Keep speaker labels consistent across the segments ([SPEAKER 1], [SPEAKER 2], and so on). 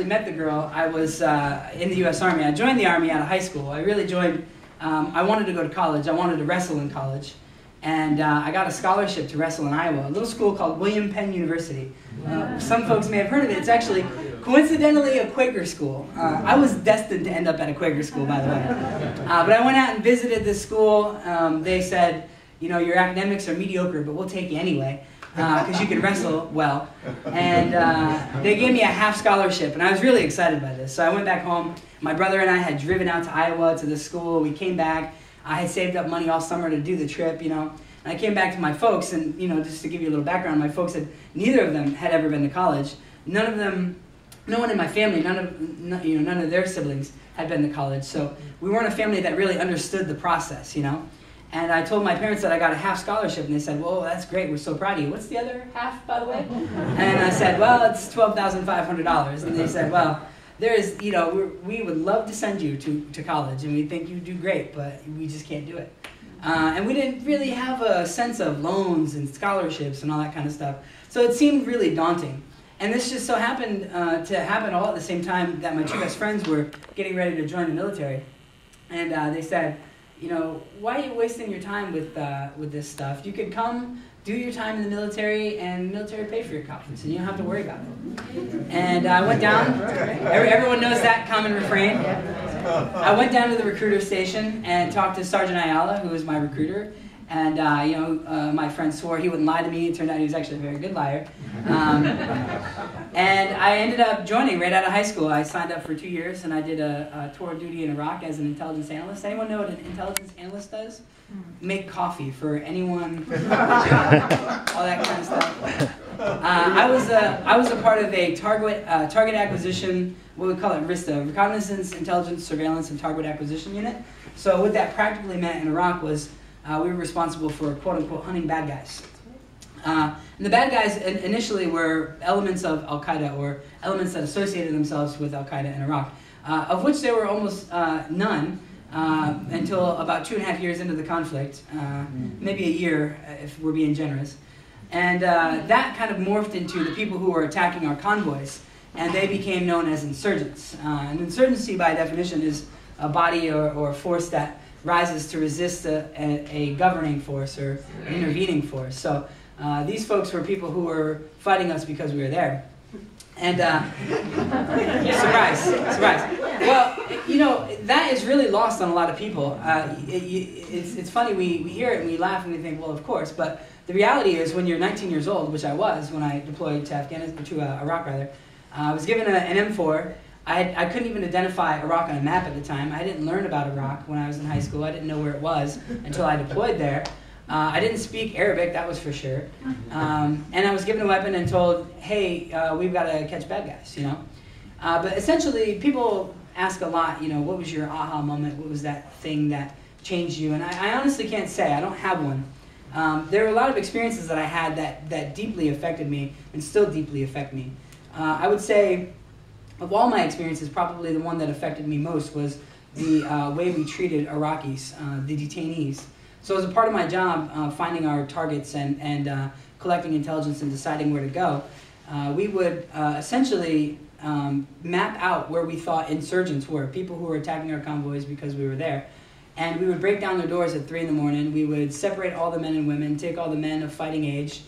[SPEAKER 1] Met the girl, I was in the U.S. Army. I joined the Army out of high school. I really joined, I wanted to go to college. I wanted to wrestle in college. And I got a scholarship to wrestle in Iowa, a little school called William Penn University. Some folks may have heard of it. It's actually, coincidentally, a Quaker school. I was destined to end up at a Quaker school, by the way. But I went out and visited this school. They said, you know, your academics are mediocre, but we'll take you anyway, because you can wrestle well. And they gave me a half scholarship, and I was really excited by this. So I went back home. My brother and I had driven out to Iowa to the school. We came back. I had saved up money all summer to do the trip, you know. And I came back to my folks, and, you know, just to give you a little background, my folks had, neither of them had ever been to college. None of them, no one in my family, none of their siblings had been to college. So we weren't a family that really understood the process, you know. And I told my parents that I got a half scholarship, and they said, well, that's great, we're so proud of you. What's the other half, by the way? And I said, well, it's $12,500. And they said, well, there is, you know, we would love to send you to college, and we think you do great, but we just can't do it. And we didn't really have a sense of loans and scholarships and all that kind of stuff. So it seemed really daunting. And this just so happened to happen all at the same time that my two best friends were getting ready to join the military. And they said, you know, why are you wasting your time with this stuff? You could come, do your time in the military, and the military pay for your college, and you don't have to worry about it. And I went down. Everyone knows that common refrain. I went down to the recruiter station and talked to Sergeant Ayala, who was my recruiter. And, you know, my friend swore he wouldn't lie to me. It turned out he was actually a very good liar. And I ended up joining right out of high school. I signed up for 2 years, and I did a tour of duty in Iraq as an intelligence analyst. Anyone know what an intelligence analyst does? Make coffee for anyone, all that kind of stuff. I was a part of a target acquisition, what we call it RISTA, Reconnaissance, Intelligence, Surveillance, and Target Acquisition Unit. So what that practically meant in Iraq was we were responsible for, quote-unquote, hunting bad guys. And the bad guys initially were elements of Al-Qaeda, or elements that associated themselves with Al-Qaeda in Iraq, of which there were almost none until about 2.5 years into the conflict, maybe a year if we're being generous. And that kind of morphed into the people who were attacking our convoys, and they became known as insurgents. And insurgency, by definition, is a body or force that rises to resist a governing force or an intervening force. So these folks were people who were fighting us because we were there. And surprise, surprise. Well, you know, that is really lost on a lot of people. It's funny, we hear it and we laugh and we think, well, of course, but the reality is when you're 19 years old, which I was when I deployed to Iraq rather, I was given an M4. I couldn't even identify Iraq on a map at the time. I didn't learn about Iraq when I was in high school. I didn't know where it was until I deployed there. I didn't speak Arabic, that was for sure. And I was given a weapon and told, hey, we've got to catch bad guys, you know. But essentially, people ask a lot, you know, what was your aha moment? What was that thing that changed you? And I honestly can't say. I don't have one. There were a lot of experiences that I had that deeply affected me and still deeply affect me. I would say, of all my experiences, probably the one that affected me most was the way we treated Iraqis, the detainees. So as a part of my job, finding our targets and collecting intelligence and deciding where to go, we would essentially map out where we thought insurgents were, people who were attacking our convoys because we were there. And we would break down their doors at 3 in the morning. We would separate all the men and women, take all the men of fighting age,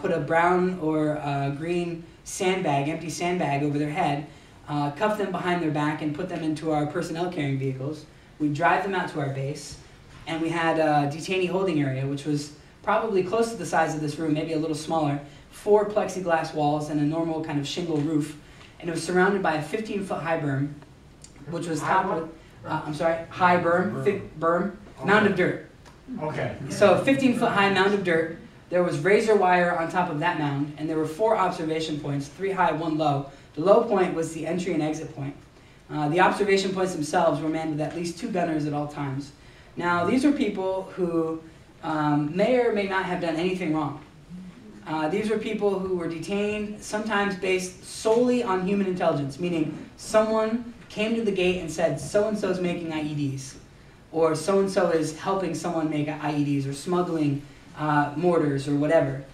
[SPEAKER 1] put a brown or green sandbag, empty sandbag over their head, cuff them behind their back and put them into our personnel carrying vehicles. We'd drive them out to our base, and we had a detainee holding area, which was probably close to the size of this room, maybe a little smaller, 4 plexiglass walls and a normal kind of shingle roof. And it was surrounded by a 15-foot high berm, which was topped with, high berm, thick berm, mound of dirt. Okay. So 15-foot high mound of dirt. There was razor wire on top of that mound, and there were 4 observation points, 3 high, 1 low. The low point was the entry and exit point. The observation points themselves were manned with at least 2 gunners at all times. Now, these are people who may or may not have done anything wrong. These were people who were detained, sometimes based solely on human intelligence, meaning someone came to the gate and said, so-and-so is making IEDs, or so-and-so is helping someone make IEDs, or smuggling mortars, or whatever.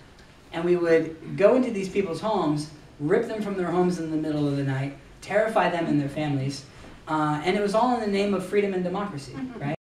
[SPEAKER 1] And we would go into these people's homes, rip them from their homes in the middle of the night, terrify them and their families. And it was all in the name of freedom and democracy, right?